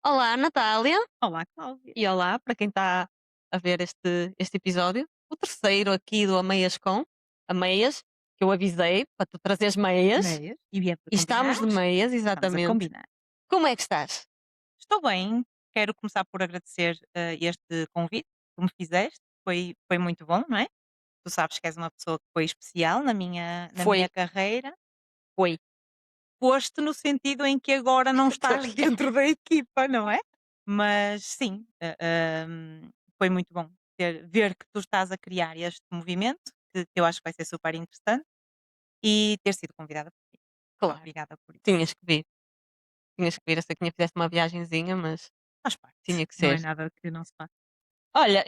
Olá, Natália, Olá, Cláudia. e olá para quem está a ver este episódio. O terceiro aqui do a meias, que eu avisei para tu trazeres meias, Meias. E viemos a e combinar? estamos de meias, Estamos a exatamente. combinar. Como é que estás? Estou bem, quero começar por agradecer este convite que me fizeste. Foi muito bom, não é? Tu sabes que és uma pessoa que foi especial na Foi, minha carreira. foi. Foste no sentido em que agora não Estou a estás brincar. dentro da equipa, não é? Mas sim, foi muito bom ver que tu estás a criar este movimento, que eu acho que vai ser super interessante, e ter sido convidada por ti. Claro, Obrigada por isso. tinhas que vir, tinhas que vir. Eu sei que tinha fizeste uma viagenzinha, mas Faz parte, tinha que não ser. é nada que não se faça. Olha,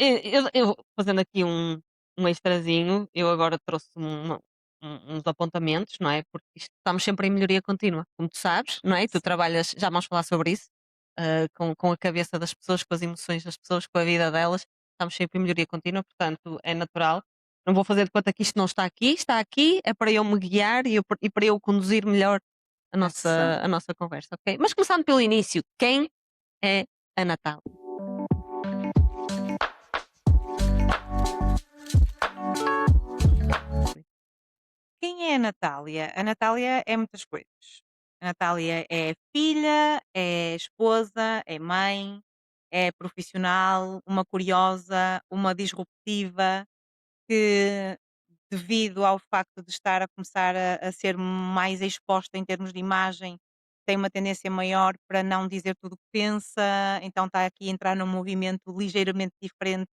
eu fazendo aqui um extrazinho, eu agora trouxe uns apontamentos, não é? Porque estamos sempre em melhoria contínua, como tu sabes, não é? E tu Sim, trabalhas, já vamos falar sobre isso, com a cabeça das pessoas, com as emoções das pessoas, com a vida delas, estamos sempre em melhoria contínua, portanto é natural. Não vou fazer de conta que isto não está aqui, é para eu me guiar e para eu conduzir melhor a a nossa, sessão. a nossa conversa, ok? Mas começando pelo início, quem é a Natal? Quem é a Natália? A Natália é muitas coisas. A Natália é filha, é esposa, é mãe, é profissional, uma curiosa, uma disruptiva, que devido ao facto de estar a começar a ser mais exposta em termos de imagem, tem uma tendência maior para não dizer tudo o que pensa, então está aqui a entrar num movimento ligeiramente diferente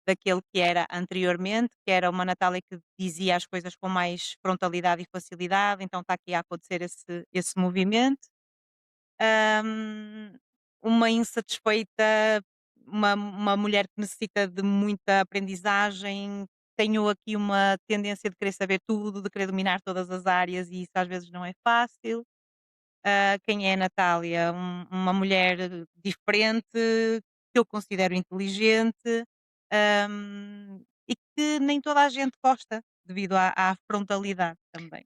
daquele que era anteriormente, que era uma Natália que dizia as coisas com mais frontalidade e facilidade, então está aqui a acontecer esse movimento. Hum, uma insatisfeita, uma mulher que necessita de muita aprendizagem. Tenho aqui uma tendência de querer saber tudo, de querer dominar todas as áreas e isso às vezes não é fácil. Quem é a Natália? Uma mulher diferente, que eu considero inteligente, e que nem toda a gente gosta, devido à frontalidade também.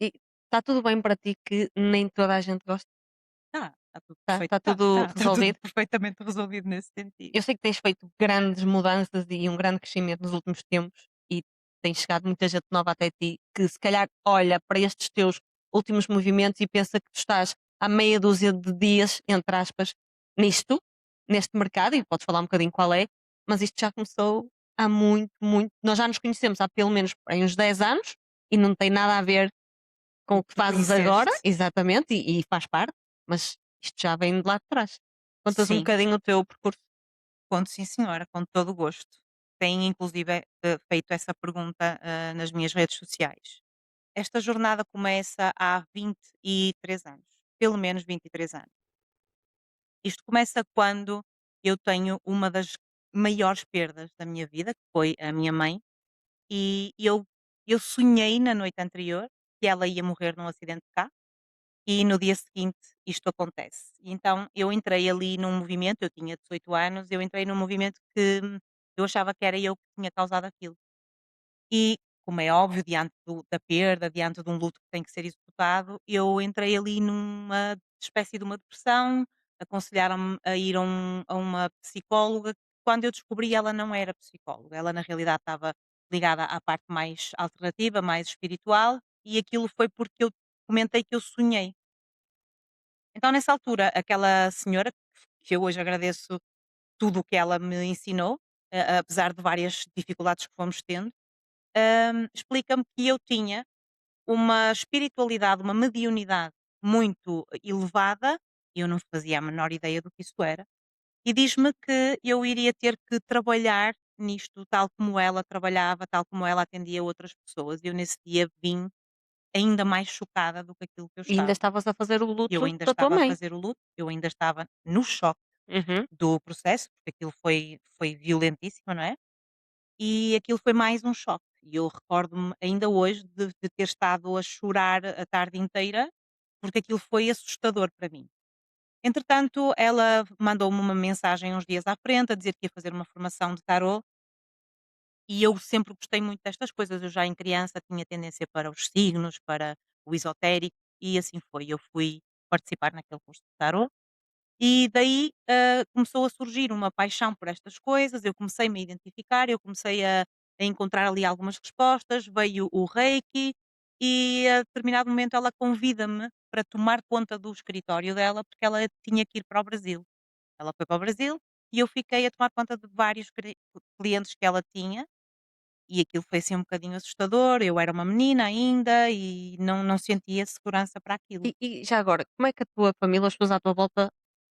E está tudo bem para ti que nem toda a gente gosta? Está tudo perfeito, Está tudo está tudo resolvido? perfeitamente resolvido nesse sentido. Eu sei que tens feito grandes mudanças e um grande crescimento nos últimos tempos e tem chegado muita gente nova até ti que se calhar olha para estes teus últimos movimentos e pensa que tu estás há meia dúzia de dias, entre aspas, nisto, neste mercado, e podes falar um bocadinho qual é, mas isto já começou há muito, muito. Nós já nos conhecemos há pelo menos aí uns 10 anos e não tem nada a ver com O o que que tu fazes agora, disseste. exatamente, e faz parte, mas isto já vem de lá de trás. Contas um Sim, bocadinho o teu percurso? conto sim senhora, com todo o gosto. Tenho inclusive, feito essa pergunta, nas minhas redes sociais. Esta jornada começa há 23 anos, pelo menos 23 anos. Isto começa quando eu tenho uma das maiores perdas da minha vida, que foi a minha mãe, e eu sonhei na noite anterior que ela ia morrer num acidente de carro e no dia seguinte isto acontece. E então eu entrei ali num movimento, eu tinha 18 anos, eu entrei num movimento que eu achava que era eu que tinha causado aquilo. E, como é óbvio, diante da perda, diante de um luto que tem que ser executado, eu entrei ali numa espécie de uma depressão, aconselharam-me a ir a uma psicóloga. Quando eu descobri, ela não era psicóloga, ela na realidade estava ligada à parte mais alternativa, mais espiritual, e aquilo foi porque eu comentei que eu sonhei. Então, nessa altura, aquela senhora, que eu hoje agradeço tudo o que ela me ensinou, apesar de várias dificuldades que fomos tendo, explica-me que eu tinha uma espiritualidade, uma mediunidade muito elevada, eu não fazia a menor ideia do que isso era, e diz-me que eu iria ter que trabalhar nisto tal como ela trabalhava, tal como ela atendia outras pessoas. Eu nesse dia vim ainda mais chocada do que aquilo que eu E ainda estava. estavas a fazer o Eu luto ainda da tua estava a mãe. fazer o luto, eu ainda estava no choque Uhum. do processo, porque aquilo foi violentíssimo, não é? E aquilo foi mais um choque. E eu recordo-me ainda hoje de ter estado a chorar a tarde inteira, porque aquilo foi assustador para mim. Entretanto, ela mandou-me uma mensagem uns dias à frente a dizer que ia fazer uma formação de tarot e eu sempre gostei muito destas coisas. Eu já em criança tinha tendência para os signos, para o esotérico e assim foi. Eu fui participar naquele curso de tarot E daí, começou a surgir uma paixão por estas coisas, eu comecei-me a identificar, eu comecei a encontrar ali algumas respostas, veio o Reiki e a determinado momento ela convida-me para tomar conta do escritório dela, porque ela tinha que ir para o Brasil. Ela foi para o Brasil e eu fiquei a tomar conta de vários clientes que ela tinha, e aquilo foi assim um bocadinho assustador. Eu era uma menina ainda e não sentia segurança para aquilo. E já agora, como é que a tua família, as pessoas à tua volta,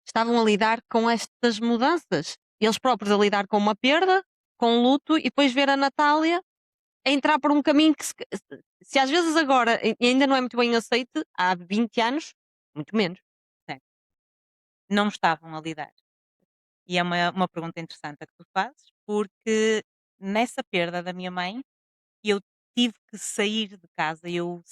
estavam a lidar com estas mudanças? Eles próprios a lidar com uma perda, com luto, e depois ver a Natália a entrar por um caminho que se às vezes agora ainda não é muito bem aceite, há 20 anos, muito menos. Certo. Não estavam a lidar. E é uma pergunta interessante a que tu fazes, porque nessa perda da minha mãe, eu tive que sair de casa, eu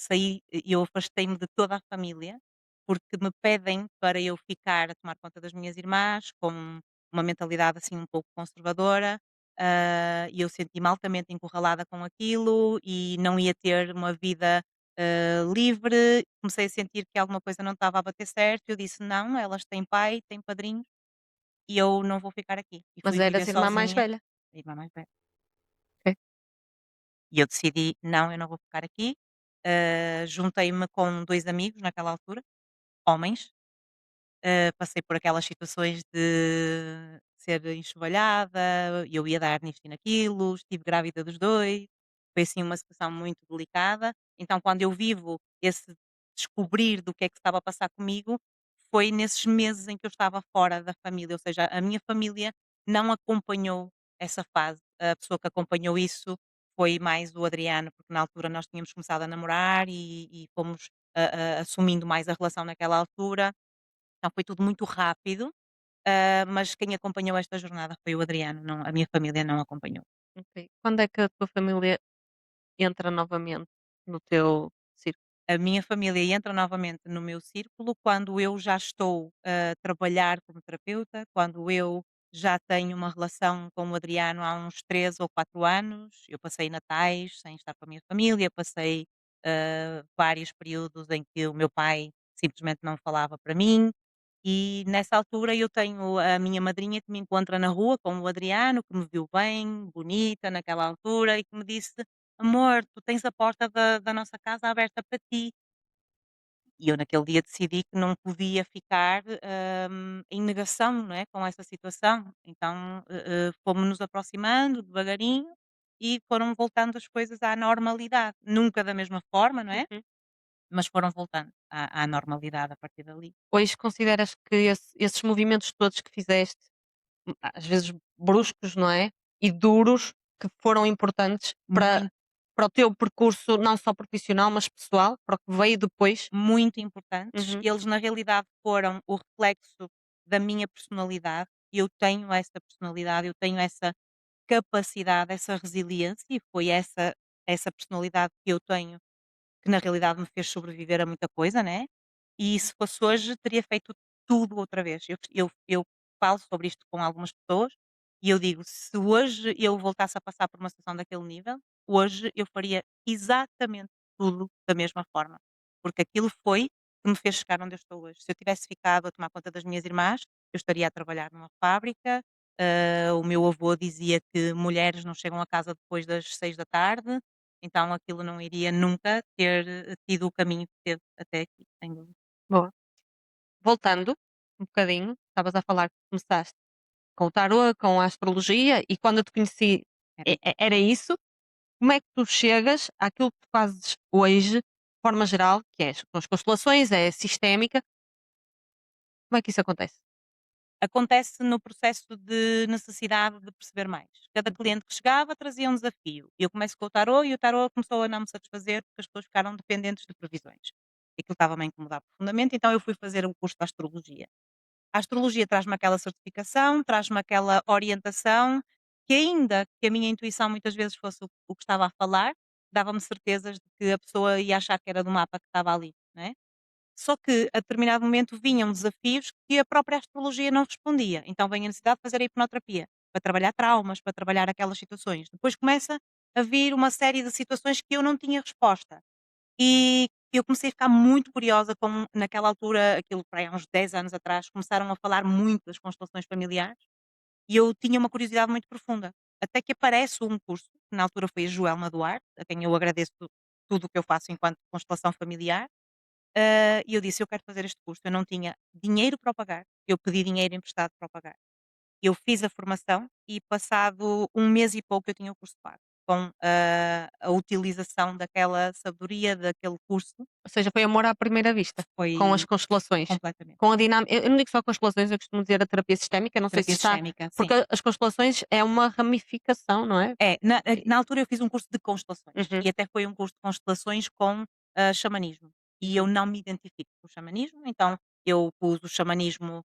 afastei-me de toda a família, porque me pedem para eu ficar a tomar conta das minhas irmãs, com uma mentalidade assim um pouco conservadora, e eu senti-me altamente encurralada com aquilo e não ia ter uma vida livre. Comecei a sentir que alguma coisa não estava a bater certo. Eu disse: não, elas têm pai, têm padrinhos e eu não vou ficar aqui. E Mas fui viver eras a irmã mais sozinha, velha. a irmã mais velha. Ok. E eu decidi: "Não, eu não vou ficar aqui". Juntei-me com 2 amigos naquela altura, homens. Passei por aquelas situações de ser enxovalhada, eu ia dar nisto e naquilo, estive grávida dos 2. Foi assim uma situação muito delicada. Então quando eu vivo esse descobrir do que é que estava a passar comigo, foi nesses meses em que eu estava fora da família, ou seja, a minha família não acompanhou essa fase. A pessoa que acompanhou isso foi mais o Adriano, porque na altura nós tínhamos começado a namorar e fomos assumindo mais a relação naquela altura. Então foi tudo muito rápido, mas quem acompanhou esta jornada foi o Adriano, não, a minha família não acompanhou. Ok. Quando é que a tua família entra novamente no teu círculo? A minha família entra novamente no meu círculo quando eu já estou a trabalhar como terapeuta, quando eu já tenho uma relação com o Adriano há uns 3 ou 4 anos. Eu passei natais sem estar com a minha família, passei vários períodos em que o meu pai simplesmente não falava para mim. E nessa altura eu tenho a minha madrinha que me encontra na rua com o Adriano, que me viu bem, bonita naquela altura, e que me disse: "Amor, tu tens a porta da nossa casa aberta para ti". E eu naquele dia decidi que não podia ficar, em negação, não é, com essa situação. Então, fomos-nos aproximando devagarinho e foram voltando as coisas à normalidade. Nunca da mesma forma, não é, Uhum. mas foram voltando à normalidade a partir dali. Hoje consideras que esses movimentos todos que fizeste, às vezes bruscos, não é? E duros, que foram importantes Muito, para o teu percurso, não só profissional, mas pessoal, para o que veio depois? muito importantes. Uhum. Eles na realidade foram o reflexo da minha personalidade. Eu tenho essa personalidade, eu tenho essa capacidade, essa resiliência, e foi essa personalidade que eu tenho que na realidade me fez sobreviver a muita coisa, né, e se fosse hoje teria feito tudo outra vez. Eu falo sobre isto com algumas pessoas e eu digo: "Se hoje eu voltasse a passar por uma situação daquele nível, hoje eu faria exatamente tudo da mesma forma", porque aquilo foi que me fez chegar onde eu estou hoje. Se eu tivesse ficado a tomar conta das minhas irmãs, eu estaria a trabalhar numa fábrica. O meu avô dizia que mulheres não chegam a casa depois das 18h, então aquilo não iria nunca ter tido o caminho que teve até aqui, sem dúvida. Boa. Voltando um bocadinho, estavas a falar que começaste com o tarô, com a astrologia, e quando eu te conheci Era isso. era isso. Como é que tu chegas àquilo que tu fazes hoje, de forma geral, que é com as constelações, é sistémica, como é que isso acontece? Acontece no processo de necessidade de perceber mais. Cada Uhum. cliente que chegava trazia um desafio. Eu começo com o tarô e o tarô começou a não me satisfazer porque as pessoas ficaram dependentes de previsões. Aquilo estava-me a incomodar profundamente, então eu fui fazer um curso de astrologia. A astrologia traz-me aquela certificação, traz-me aquela orientação, que ainda que a minha intuição muitas vezes fosse o que estava a falar, dava-me certezas de que a pessoa ia achar que era do mapa que estava ali, não é? Só que a determinado momento vinham desafios que a própria astrologia não respondia. Então vem a necessidade de fazer a hipnoterapia, para trabalhar traumas, para trabalhar aquelas situações. Depois começa a vir uma série de situações que eu não tinha resposta. E eu comecei a ficar muito curiosa com naquela altura, aquilo para aí há uns 10 anos atrás, começaram a falar muito das constelações familiares, e eu tinha uma curiosidade muito profunda. Até que aparece um curso, que na altura foi a Joelma Duarte, a quem eu agradeço tudo o que eu faço enquanto constelação familiar, e eu disse: "Eu quero fazer este curso". Eu não tinha dinheiro para o pagar, eu pedi dinheiro emprestado para o pagar. Eu fiz a formação e passado um mês e pouco eu tinha o curso pago, com a utilização daquela sabedoria daquele curso, Ou seja, foi amor à primeira vista, com as foi constelações, completamente. com a dinâmica. Eu não digo só constelações, eu costumo dizer a terapia sistémica, não sei se Terapia está, sistémica, sim. porque as constelações é uma ramificação, não é? É, E na altura eu fiz um curso de constelações, uhum, e até foi um curso de constelações com, xamanismo, e eu não me identifico com o xamanismo, então eu pus o xamanismo,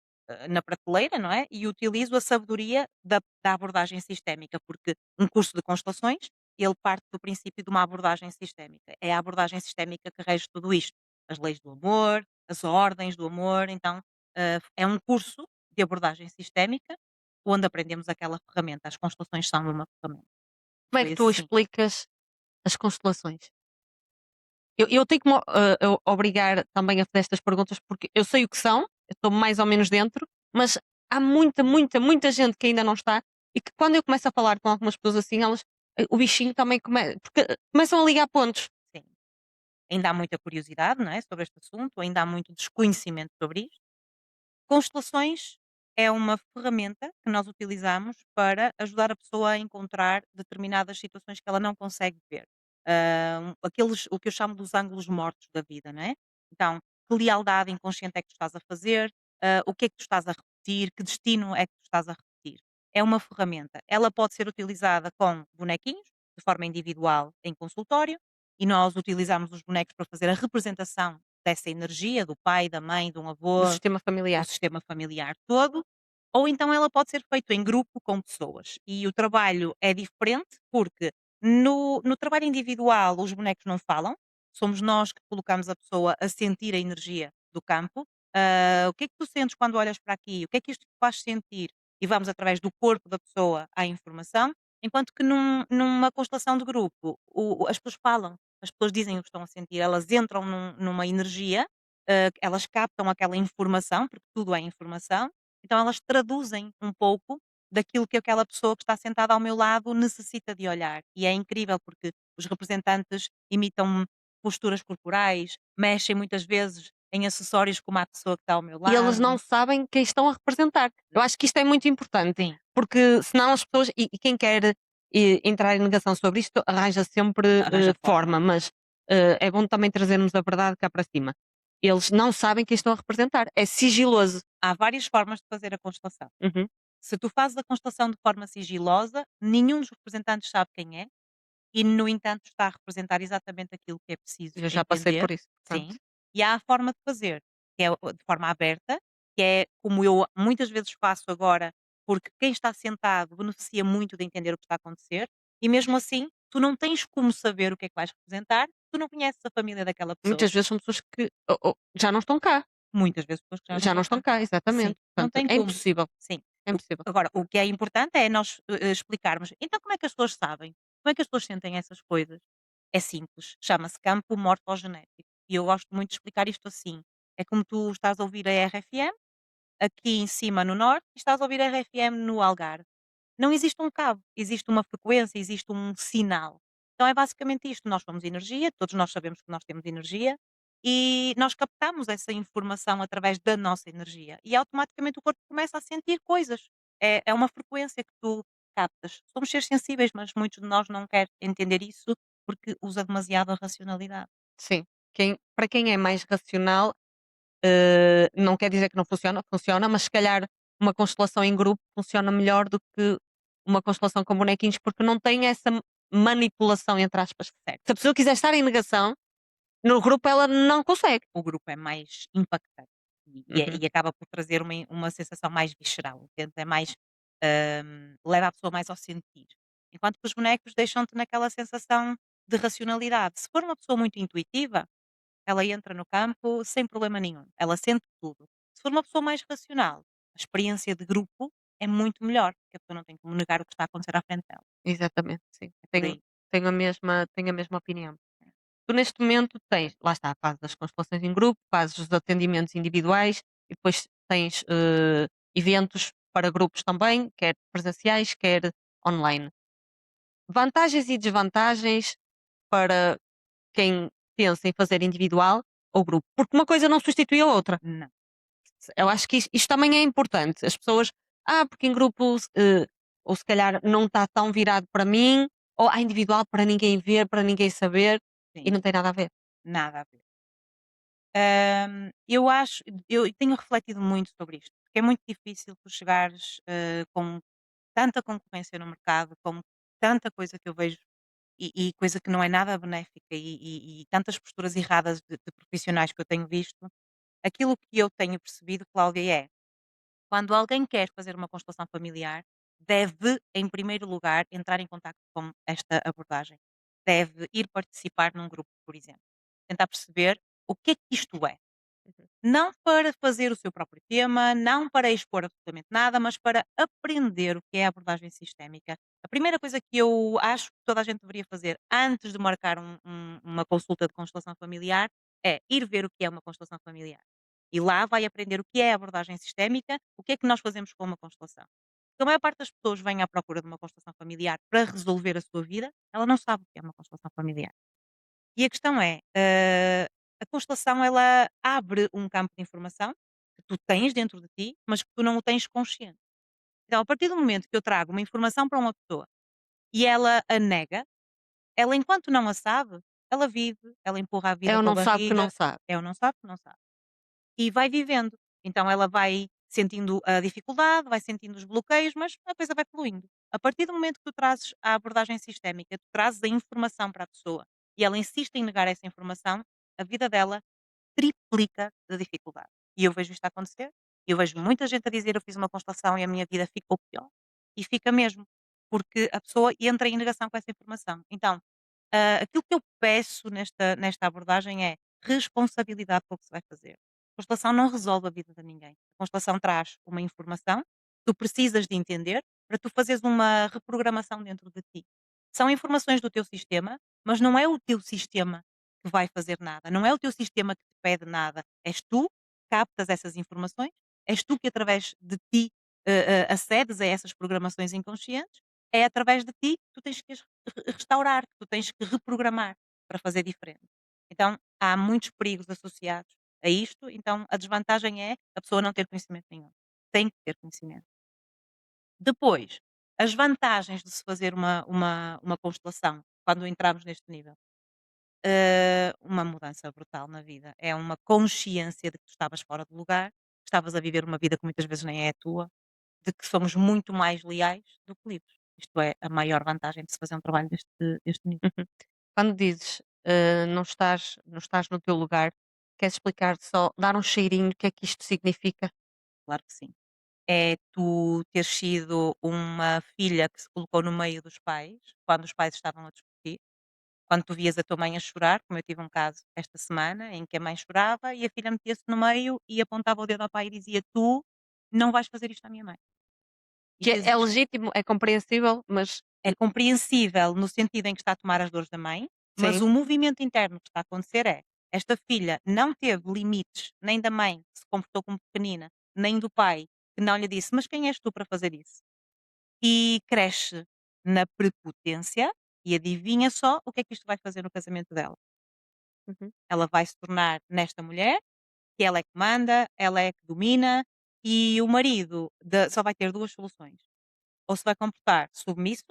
na prateleira, não é, e utilizo a sabedoria da abordagem sistémica, porque um curso de constelações, ele parte do princípio de uma abordagem sistémica. É a abordagem sistémica que rege tudo isto, as leis do amor, as ordens do amor, então, é um curso de abordagem sistémica, onde aprendemos aquela ferramenta, as constelações são uma ferramenta. como é que Foi tu assim. explicas as constelações? Eu tenho que me eu obrigar também a fazer estas perguntas, porque eu sei o que são, eu estou mais ou menos dentro, mas há muita, muita, muita gente que ainda não está e que quando eu começo a falar com algumas pessoas assim, elas o bichinho também porque começam a ligar pontos. Sim. Ainda há muita curiosidade, não é, sobre este assunto, ainda há muito desconhecimento sobre isto. Constelações é uma ferramenta que nós utilizamos para ajudar a pessoa a encontrar determinadas situações que ela não consegue ver. Aqueles, o que eu chamo dos ângulos mortos da vida, não é? Então, que lealdade inconsciente é que tu estás a fazer? O que é que tu estás a repetir? Que destino é que tu estás a repetir? É uma ferramenta. Ela pode ser utilizada com bonequinhos, de forma individual, em consultório, e nós utilizamos os bonecos para fazer a representação dessa energia do pai, da mãe, de um Do avô, sistema do familiar. sistema familiar todo, ou então ela pode ser feito em grupo com pessoas. E o trabalho é diferente porque no trabalho individual os bonecos não falam, somos nós que colocamos a pessoa a sentir a energia do campo. O que é que tu sentes quando olhas para aqui? O que é que isto te faz sentir? E vamos através do corpo da pessoa à informação, enquanto que numa constelação de grupo as pessoas falam, as pessoas dizem o que estão a sentir, elas entram numa energia, elas captam aquela informação, porque tudo é informação, então elas traduzem um pouco daquilo que aquela pessoa que está sentada ao meu lado necessita de olhar. E é incrível porque os representantes imitam posturas corporais, mexem muitas vezes em acessórios como a pessoa que está ao meu E eles não lado. sabem quem estão a representar. Eu acho que isto é muito importante, Sim, porque senão as pessoas e quem quer entrar em negação sobre isto arranja sempre arranja forma. forma, mas é bom também trazermos a verdade cá para cima. Eles não sabem quem estão a representar. É sigiloso. Há várias formas de fazer a constelação. Uhum. Se tu fazes a constelação de forma sigilosa, nenhum dos representantes sabe quem é e, no entanto, está a representar exatamente aquilo que é preciso Eu já passei entender. por isso. Sim. Portanto, E há a forma de fazer, que é de forma aberta, que é como eu muitas vezes faço agora, porque quem está sentado beneficia muito de entender o que está a acontecer, e mesmo assim, tu não tens como saber o que é que vais representar, tu não conheces a família daquela pessoa. muitas vezes são pessoas que já não estão cá. Muitas vezes pessoas que já não Já não estão estão cá. cá, Sim, exatamente. não Portanto, tem é como. impossível. Sim. É impossível. Agora, o que é importante é nós explicarmos. Então, como é que as pessoas sabem? Como é que as pessoas sentem essas coisas? É simples. Chama-se campo morfogenético. E eu gosto muito de explicar isto assim. É como tu estás a ouvir a RFM, aqui em cima no norte, e estás a ouvir a RFM no Algarve. Não existe um cabo, existe uma frequência, existe um sinal. Então é basicamente isto. Nós somos energia, todos nós sabemos que nós temos energia e nós captamos essa informação através da nossa energia e automaticamente o corpo começa a sentir coisas. É uma frequência que tu captas. Somos seres sensíveis, mas muitos de nós não querem entender isso porque usa demasiado a racionalidade. Sim. Para quem é mais racional, não quer dizer que não funciona, funciona, mas se calhar uma constelação em grupo funciona melhor do que uma constelação com bonequinhos, porque não tem essa manipulação, entre aspas. Certo? Se a pessoa quiser estar em negação, no grupo ela não consegue. O grupo é mais impactante Uhum. e acaba por trazer uma sensação mais visceral, entende? É mais, leva a pessoa mais ao sentir. Enquanto que os bonecos deixam-te naquela sensação de racionalidade. Se for uma pessoa muito intuitiva, ela entra no campo sem problema nenhum, ela sente tudo. Se for uma pessoa mais racional, a experiência de grupo é muito melhor, porque a pessoa não tem como negar o que está a acontecer à frente dela. Exatamente, sim. É por Tenho, aí. tenho a mesma opinião. Tu neste momento tens, lá está, fazes as constelações em grupo, fazes os atendimentos individuais e depois tens eventos para grupos também, quer presenciais, quer online. Vantagens e desvantagens para quem pensa em fazer individual ou grupo, porque uma coisa não substitui a outra. Não. Eu acho que isto também é importante. As pessoas, porque em grupo, ou se calhar não está tão virado para mim, ou individual para ninguém ver, para ninguém saber, e Sim, não tem nada a ver. nada a ver. Eu acho, eu tenho refletido muito sobre isto, porque é muito difícil tu chegares com tanta concorrência no mercado, com tanta coisa que eu vejo e coisa que não é nada benéfica e tantas posturas erradas de profissionais que eu tenho visto. Aquilo que eu tenho percebido, Cláudia, é quando alguém quer fazer uma constelação familiar, deve, em primeiro lugar, entrar em contato com esta abordagem. Deve ir participar num grupo, por exemplo. Tentar perceber o que é que isto é. Uhum. Não para fazer o seu próprio tema, não para expor absolutamente nada, mas para aprender o que é a abordagem sistémica. A primeira coisa que eu acho que toda a gente deveria fazer antes de marcar uma consulta de constelação familiar é ir ver o que é uma constelação familiar. E lá vai aprender o que é a abordagem sistémica, o que é que nós fazemos com uma constelação. Porque a maior parte das pessoas vem à procura de uma constelação familiar para resolver a sua vida, ela não sabe o que é uma constelação familiar. E a questão é, a constelação ela abre um campo de informação que tu tens dentro de ti, mas que tu não o tens consciente. Então, a partir do momento que eu trago uma informação para uma pessoa e ela a nega, ela enquanto não a sabe, ela vive, ela empurra a É vida ou com a não sabe que não barriga, sabe. é ou não sabe, não sabe. E vai vivendo. Então ela vai sentindo a dificuldade, vai sentindo os bloqueios, mas a coisa vai fluindo. A partir do momento que tu trazes a abordagem sistémica, tu trazes a informação para a pessoa e ela insiste em negar essa informação, a vida dela triplica de dificuldade. E eu vejo isto acontecer. Eu vejo muita gente a dizer: eu fiz uma constelação e a minha vida ficou pior. E fica mesmo. Porque a pessoa entra em negação com essa informação. Então, aquilo que eu peço nesta abordagem é responsabilidade com o que se vai fazer. A constelação não resolve a vida de ninguém. A constelação traz uma informação que tu precisas de entender para tu fazeres uma reprogramação dentro de ti. São informações do teu sistema, mas não é o teu sistema que vai fazer nada. Não é o teu sistema que te pede nada. És tu que captas essas informações, és tu que através de ti acedes a essas programações inconscientes, é através de ti que tu tens que as restaurar, que tu tens que reprogramar para fazer diferente. Então, há muitos perigos associados a isto, então a desvantagem é a pessoa não ter conhecimento nenhum. Tem que ter conhecimento. Depois, as vantagens de se fazer uma constelação, quando entramos neste nível. Uma mudança brutal na vida. É uma consciência de que tu estavas fora do lugar, que estavas a viver uma vida que muitas vezes nem é a tua, de que somos muito mais leais do que livres. Isto é a maior vantagem de se fazer um trabalho deste nível. Uhum. Quando dizes, não estás no teu lugar, queres explicar só, dar um cheirinho, o que é que isto significa? Claro que sim. É tu ter sido uma filha que se colocou no meio dos pais, quando os pais estavam a discutir, quando tu vias a tua mãe a chorar, como eu tive um caso esta semana, em que a mãe chorava e a filha metia-se no meio e apontava o dedo ao pai e dizia: Tu não vais fazer isto à minha mãe. Que Isto é existe. legítimo, é compreensível, mas É compreensível no sentido em que está a tomar as dores da mãe, mas sim, o movimento interno que está a acontecer é: esta filha não teve limites, nem da mãe, que se comportou como pequenina, nem do pai, que não lhe disse: Mas quem és tu para fazer isso? E cresce na prepotência e adivinha só o que é que isto vai fazer no casamento dela. uhum, Ela vai se tornar nesta mulher, que ela é que manda, ela é que domina, e o marido só vai ter duas soluções: ou se vai comportar submisso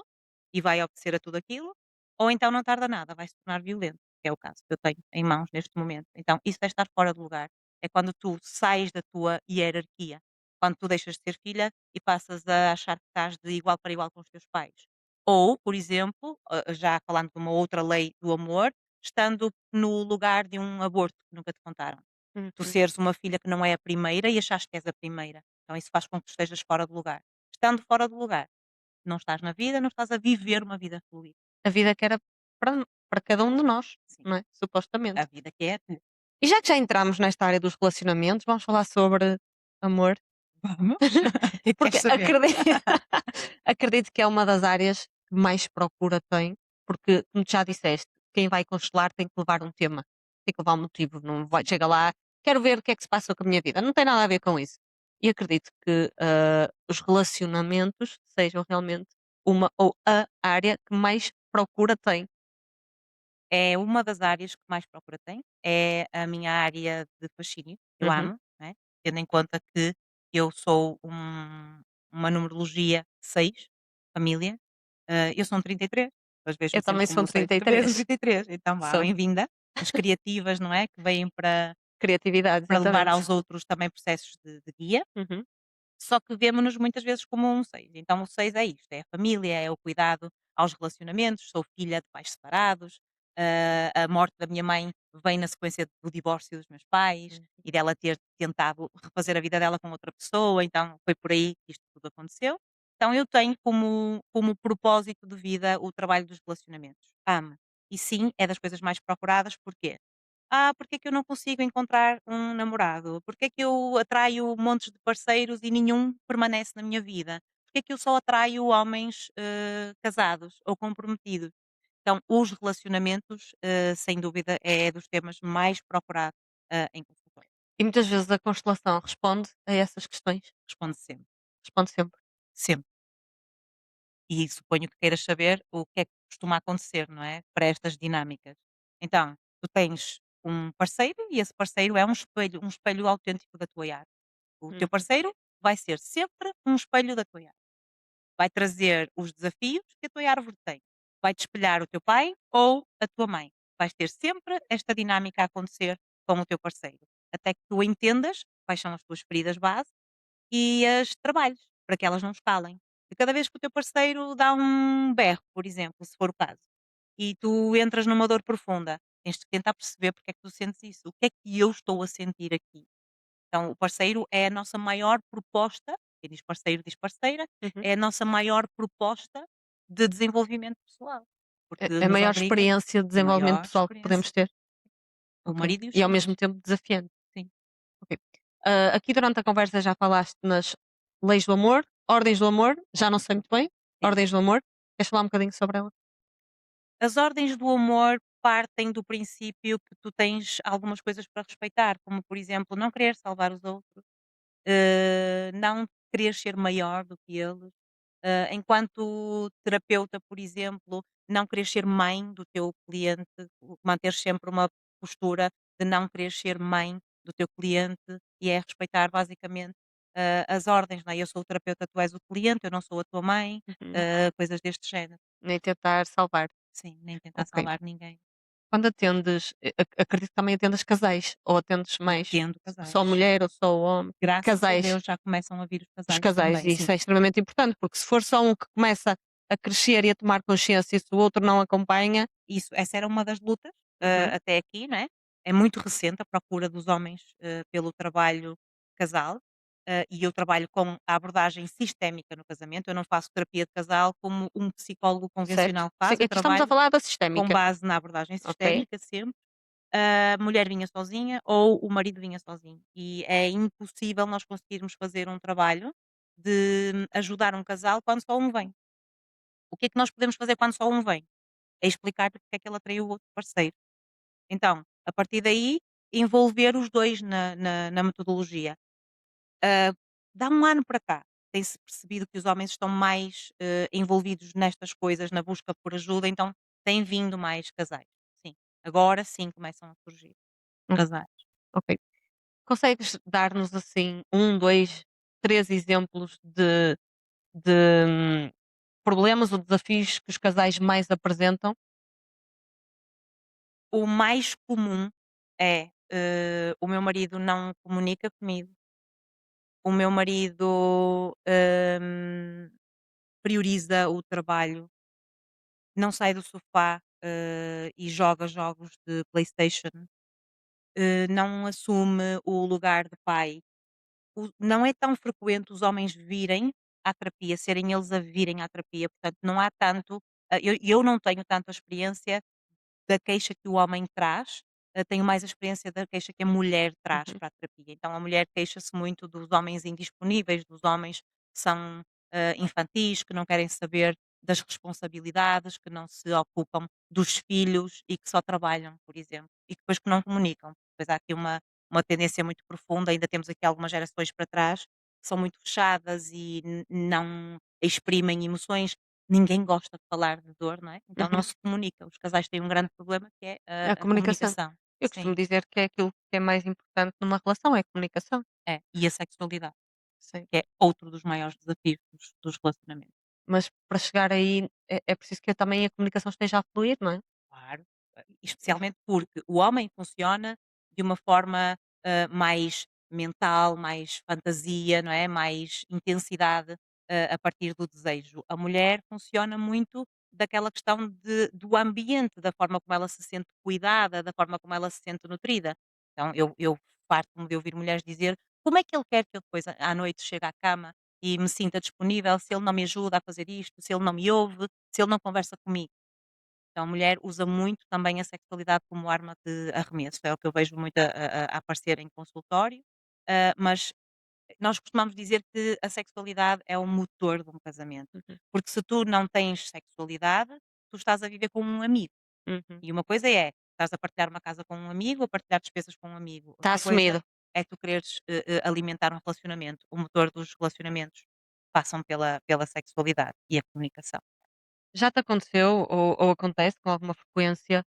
e vai obedecer a tudo aquilo, ou então não tarda nada, vai se tornar violento, que é o caso que eu tenho em mãos neste momento. Então, isso é estar fora de lugar. É quando tu sais da tua hierarquia, quando tu deixas de ser filha e passas a achar que estás de igual para igual com os teus pais. Ou, por exemplo, já falando de uma outra lei do amor, estando no lugar de um aborto que nunca te contaram. Tu uhum. seres uma filha que não é a primeira e achares que és a primeira. Então isso faz com que tu estejas fora do lugar. Estando fora do lugar, não estás na vida, não estás a viver uma vida fluida. A vida que era para cada um de nós, Sim, não é? a Supostamente. vida que é a tua. E já que já entramos nesta área dos relacionamentos, vamos falar sobre amor, Vamos? O que é que queres porque saber? acredito, acredito que é uma das áreas que mais procura tem, porque, como tu já disseste, quem vai constelar tem que levar um tema, tem que levar um motivo, não vai chega lá: "Quero ver o que é que se passa com a minha vida", não tem nada a ver com isso. E acredito que, os relacionamentos sejam realmente uma ou a área que mais procura tem. É uma das áreas que mais procura tem, é a minha área de fascínio, eu Uhum. amo, né, tendo em conta que eu sou uma numerologia 6, família, eu sou um 33, mas Eu vejo-me sempre também como sou um um 6 outra vez, um 33. 33, então vá, Sou. bem-vinda. As criativas, não é, que vêm Criatividade, para levar exatamente. aos outros também processos de guia. Uhum. Só que vemo-nos muitas vezes como um 6. Então o 6 é isto, é a família, é o cuidado aos relacionamentos, sou filha de pais separados, a morte da minha mãe vem na sequência do divórcio dos meus pais Uhum. e dela ter tentado refazer a vida dela com outra pessoa, então foi por aí que isto tudo aconteceu. Então eu tenho como propósito de vida o trabalho dos relacionamentos. Amo. E sim, é das coisas mais procuradas, porquê? Porque é que eu não consigo encontrar um namorado? Porque é que eu atraio montes de parceiros e nenhum permanece na minha vida? Porque é que eu só atraio homens casados ou comprometidos? Então, os relacionamentos, sem dúvida, é dos temas mais procurados em consultório. E muitas vezes a constelação responde a essas questões? Responde sempre, Responde sempre. sempre. E suponho que queiras saber o que é que costuma acontecer, não é? Para estas dinâmicas. Então, tu tens um parceiro e esse parceiro é um espelho autêntico da tua arte. O teu Uhum. parceiro vai ser sempre um espelho da tua árvore. Vai trazer os desafios que a tua árvore tem. Vai-te espelhar o teu pai ou a tua mãe. Vais ter sempre esta dinâmica a acontecer com o teu parceiro. Até que tu entendas quais são as tuas feridas base e as trabalhes para que elas não escalem. E cada vez que o teu parceiro dá um berro, por exemplo, se for o caso, e tu entras numa dor profunda, tens de tentar perceber porque é que tu sentes isso. O que é que eu estou a sentir aqui? Então, o parceiro é a nossa maior proposta, quem diz parceiro diz parceira, Uhum. é a nossa maior proposta de desenvolvimento pessoal, porque A nos maior obriga experiência de a desenvolvimento maior pessoal que experiência. podemos ter. O Ok. marido e os E ao filhos, mesmo tempo desafiante. sim. Ok. Aqui durante a conversa já falaste nas leis do amor, ordens do amor, já não Ordens sei do muito bem. sim. Ordens do amor. Queres falar um bocadinho sobre ela? As ordens do amor partem do princípio que tu tens algumas coisas para respeitar, como por exemplo, não querer salvar os outros, não querer ser maior do que eles. Enquanto terapeuta, por exemplo, não querer ser mãe do teu cliente, manter sempre uma postura de não querer ser mãe do teu cliente e é respeitar basicamente as ordens, não é? Eu sou o terapeuta, tu és o cliente, eu não sou a tua mãe, Uhum. coisas deste género. Nem tentar salvar. Sim, nem tentar Ok. salvar ninguém. Quando atendes, acredito que também atendas casais, ou atendes mais Atendo só casais. mulher ou só homem? Graças a Casais, Deus já começam a vir os os casais casais, também, e sim. isso é extremamente importante, porque se for só um que começa a crescer e a tomar consciência e se o outro não acompanha. Isso, essa era uma das lutas, Uhum. até aqui, né? É muito recente a procura dos homens pelo trabalho casal, e eu trabalho com a abordagem sistémica no casamento. Eu não faço terapia de casal como um psicólogo Certo? convencional Sim, faz, eu aqui estamos a trabalho falar da com sistémica. base na abordagem Ok. sistémica sempre. A mulher vinha sozinha ou o marido vinha sozinho. E é impossível nós conseguirmos fazer um trabalho de ajudar um casal quando só um vem. O que é que nós podemos fazer quando só um vem? É explicar porque é que ele atraiu o outro parceiro. Então, a partir daí, envolver os 2 na metodologia. Ah, dá um ano para cá, tem-se percebido que os homens estão mais, envolvidos nestas coisas, na busca por ajuda, então tem vindo mais casais. Sim, agora sim começam a surgir Hum, casais. ok. Consegues dar-nos assim um, dois, três exemplos de problemas ou desafios que os casais mais apresentam? O mais comum é, o meu marido não comunica comigo, o meu marido, prioriza o trabalho. Não sai do sofá, e joga jogos de PlayStation, não assume o lugar de pai. Não é tão frequente os homens virem à terapia, serem eles a virem à terapia, portanto não há tanto, eu não tenho tanto a experiência da queixa que o homem traz, tenho mais a experiência da queixa que a mulher traz Uhum. para a terapia. Então a mulher queixa-se muito dos homens indisponíveis, dos homens que são, infantis, que não querem saber das responsabilidades, que não se ocupam dos filhos e que só trabalham, por exemplo, e que depois que não comunicam. Depois há aqui uma tendência muito profunda, ainda temos aqui algumas gerações para trás, que são muito fechadas e não exprimem emoções. Ninguém gosta de falar de dor, não é? Então não Uhum. se comunica. Os casais têm um grande problema que é A a comunicação. comunicação. Eu Sim, costumo dizer que é aquilo que é mais importante numa relação, é a comunicação. é. E a sexualidade, Sim. que é outro dos maiores desafios dos relacionamentos. Mas para chegar aí é preciso que também a comunicação esteja a fluir, não é? Claro, especialmente porque o homem funciona de uma forma, mais mental, mais fantasia, não é, mais intensidade, a partir do desejo. A mulher funciona muito daquela questão do ambiente, da forma como ela se sente cuidada, da forma como ela se sente nutrida. Então eu farto-me de ouvir mulheres dizer: "Como é que ele quer que eu depois à noite chegue à cama e me sinta disponível se ele não me ajuda a fazer isto, se ele não me ouve, se ele não conversa comigo?" Então a mulher usa muito também a sexualidade como arma de arremesso, é o que eu vejo muito a aparecer em consultório, mas nós costumamos dizer que a sexualidade é o motor de um casamento, Uhum, porque se tu não tens sexualidade, tu estás a viver com um amigo, uhum. e uma coisa é, estás a partilhar uma casa com um amigo, a partilhar despesas com um amigo, Está outra coisa assumido. é tu quereres, alimentar um relacionamento, o motor dos relacionamentos passam pela sexualidade e a comunicação. Já te aconteceu ou acontece com alguma frequência,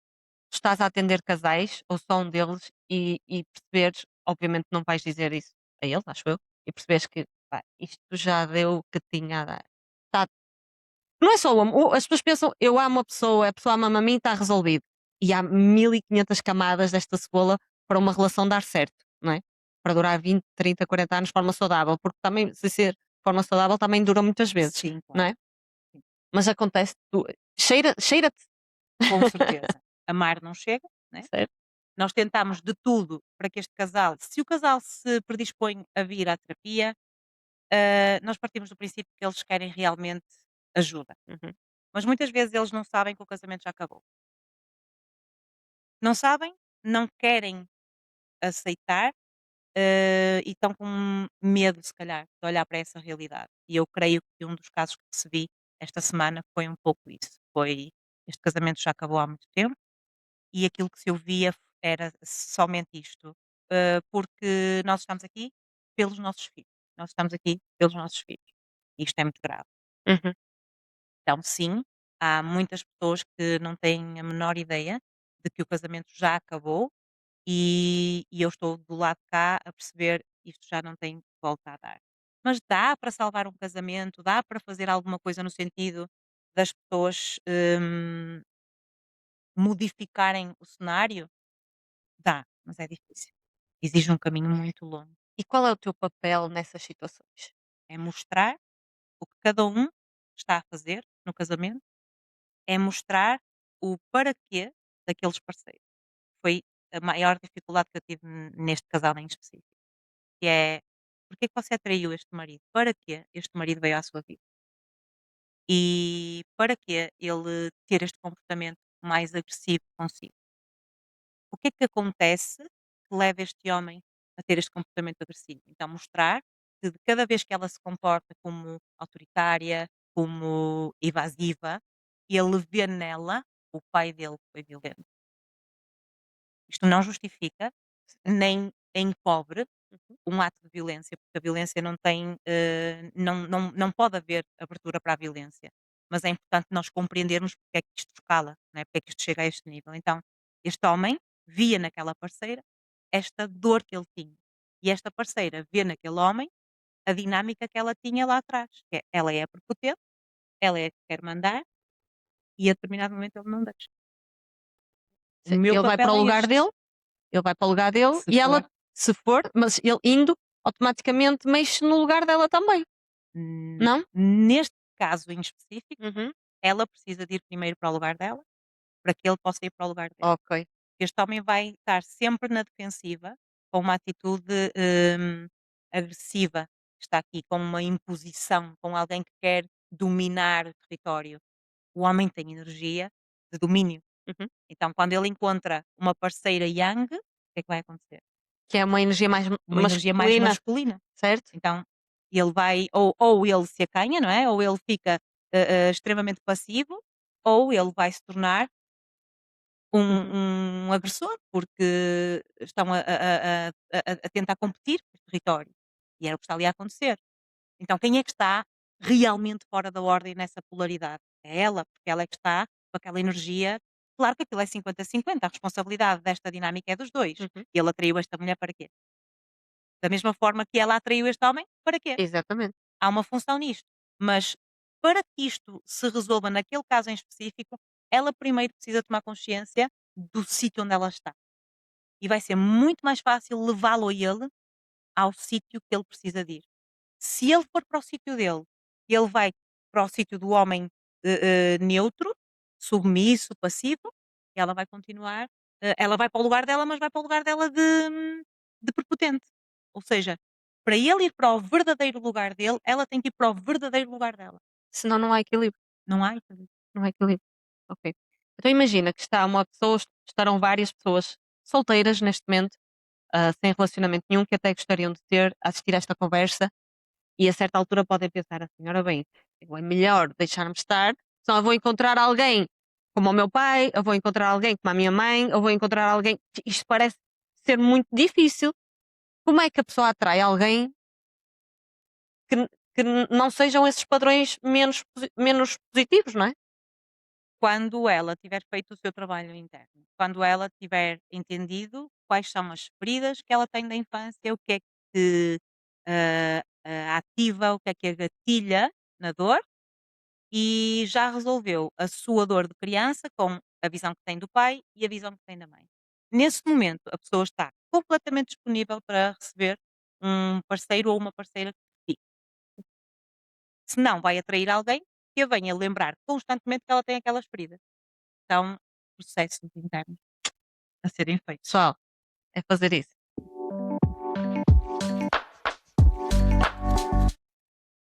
estás a atender casais ou só um deles e perceberes, obviamente não vais dizer isso a eles, acho eu, e perceberes que, pá, isto já deu o que tinha a dar. Tá, não é só o amor, as pessoas pensam: "Eu amo a pessoa ama-me a mim, está resolvido". E há 1500 camadas desta cebola para uma relação dar certo, não é? Para durar 20, 30, 40 anos de forma saudável, porque também se ser de forma saudável também dura muitas vezes, Sim, não claro. é? Sim. Mas acontece tu cheira-te. Com certeza. Amar não chega, né? Certo? Nós tentamos de tudo para que este casal, se o casal se predispõe a vir à terapia, nós partimos do princípio que eles querem realmente ajuda. Uhum. Mas muitas vezes eles não sabem que o casamento já acabou. Não sabem, não querem aceitar, e estão com medo, se calhar, de olhar para essa realidade. E eu creio que um dos casos que recebi esta semana foi um pouco isso. Foi este casamento já acabou há muito tempo e aquilo que se ouvia era somente isto, porque nós estamos aqui pelos nossos filhos, nós estamos aqui pelos nossos filhos. E isto é muito grave. Uhum. Então, sim, há muitas pessoas que não têm a menor ideia de que o casamento já acabou e eu estou do lado de cá a perceber isto já não tem volta a dar. Mas dá para salvar um casamento, dá para fazer alguma coisa no sentido das pessoas modificarem o cenário? Dá, mas é difícil. Exige um caminho muito longo. E qual é o teu papel nessas situações? É mostrar o que cada um está a fazer no casamento, é mostrar o para quê daqueles parceiros. Foi a maior dificuldade que eu tive neste casal em específico, que é porque é que você atraiu este marido? Para que este marido veio à sua vida? E para que ele ter este comportamento mais agressivo consigo? O que é que acontece que leva este homem a ter este comportamento agressivo? Então, mostrar que de cada vez que ela se comporta como autoritária, como evasiva, ele vê nela o pai dele que foi violento. Isto não justifica, nem encobre Uhum. um ato de violência, porque a violência não tem, não pode haver abertura para a violência. Mas é importante nós compreendermos porque é que isto escala, não é? Porque é que isto chega a este nível. Então, este homem via naquela parceira esta dor que ele tinha. E esta parceira vê naquele homem a dinâmica que ela tinha lá atrás. Que é, ela é a prepotente, ela é a que quer mandar e a determinado momento ele não deixa. O meu Ele vai para papel o é lugar este. dele, ele vai para o lugar dele Se e for, ela, se for, mas ele indo, automaticamente mexe no lugar dela também, n- não? neste caso em específico, Uhum. ela precisa de ir primeiro para o lugar dela para que ele possa ir para o lugar dele. Ok. Este homem vai estar sempre na defensiva, com uma atitude agressiva, está aqui com uma imposição, com alguém que quer dominar o território. O homem tem energia de domínio. Uhum. Então, quando ele encontra uma parceira yang, o que é que vai acontecer? Que é uma energia mais Uma energia mais masculina, masculina. certo? Então, ele vai, ou ele se acanha, não é? Ou ele fica extremamente passivo, ou ele vai se tornar Uhum. um agressor, porque estão a tentar competir por território. E era o que está ali a acontecer. Então quem é que está realmente fora da ordem nessa polaridade? É ela, porque ela é que está com aquela energia. Claro que aquilo é 50-50, a responsabilidade desta dinâmica é dos dois. Uhum. E ele atraiu esta mulher para quê? Da mesma forma que ela atraiu este homem, para quê? Exatamente. Há uma função nisto. Mas para que isto se resolva naquele caso em específico, ela primeiro precisa tomar consciência do sítio onde ela está. E vai ser muito mais fácil levá-lo a ele ao sítio que ele precisa de ir. Se ele for para o sítio dele, ele vai para o sítio do homem neutro, submisso, passivo, e ela vai continuar. Ela vai para o lugar dela, mas vai para o lugar dela de prepotente. Ou seja, para ele ir para o verdadeiro lugar dele, ela tem que ir para o verdadeiro lugar dela. Senão não há equilíbrio. Não há equilíbrio. Não há equilíbrio. Ok. Então imagina que está uma pessoa, estarão várias pessoas solteiras neste momento, sem relacionamento nenhum, que até gostariam de ter, a assistir a esta conversa, e a certa altura podem pensar assim: ora bem, eu é melhor deixar-me estar, senão eu vou encontrar alguém como o meu pai, eu vou encontrar alguém como a minha mãe, eu vou encontrar alguém. Isto parece ser muito difícil. Como é que a pessoa atrai alguém que não sejam esses padrões menos positivos, não é? Quando ela tiver feito o seu trabalho interno, quando ela tiver entendido quais são as feridas que ela tem da infância, o que é que ativa, o que a gatilha na dor, e já resolveu a sua dor de criança com a visão que tem do pai e a visão que tem da mãe. Nesse momento, a pessoa está completamente disponível para receber um parceiro ou uma parceira que fique. Se não, vai atrair alguém que a venha lembrar constantemente que ela tem aquelas feridas. São processos internos a serem feitos. Pessoal, é fazer isso.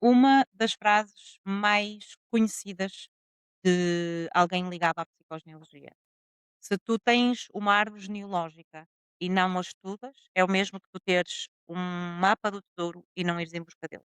Uma das frases mais conhecidas de alguém ligado à psicogenealogia: se tu tens uma árvore genealógica e não a estudas, é o mesmo que tu teres um mapa do tesouro e não ires em busca dele.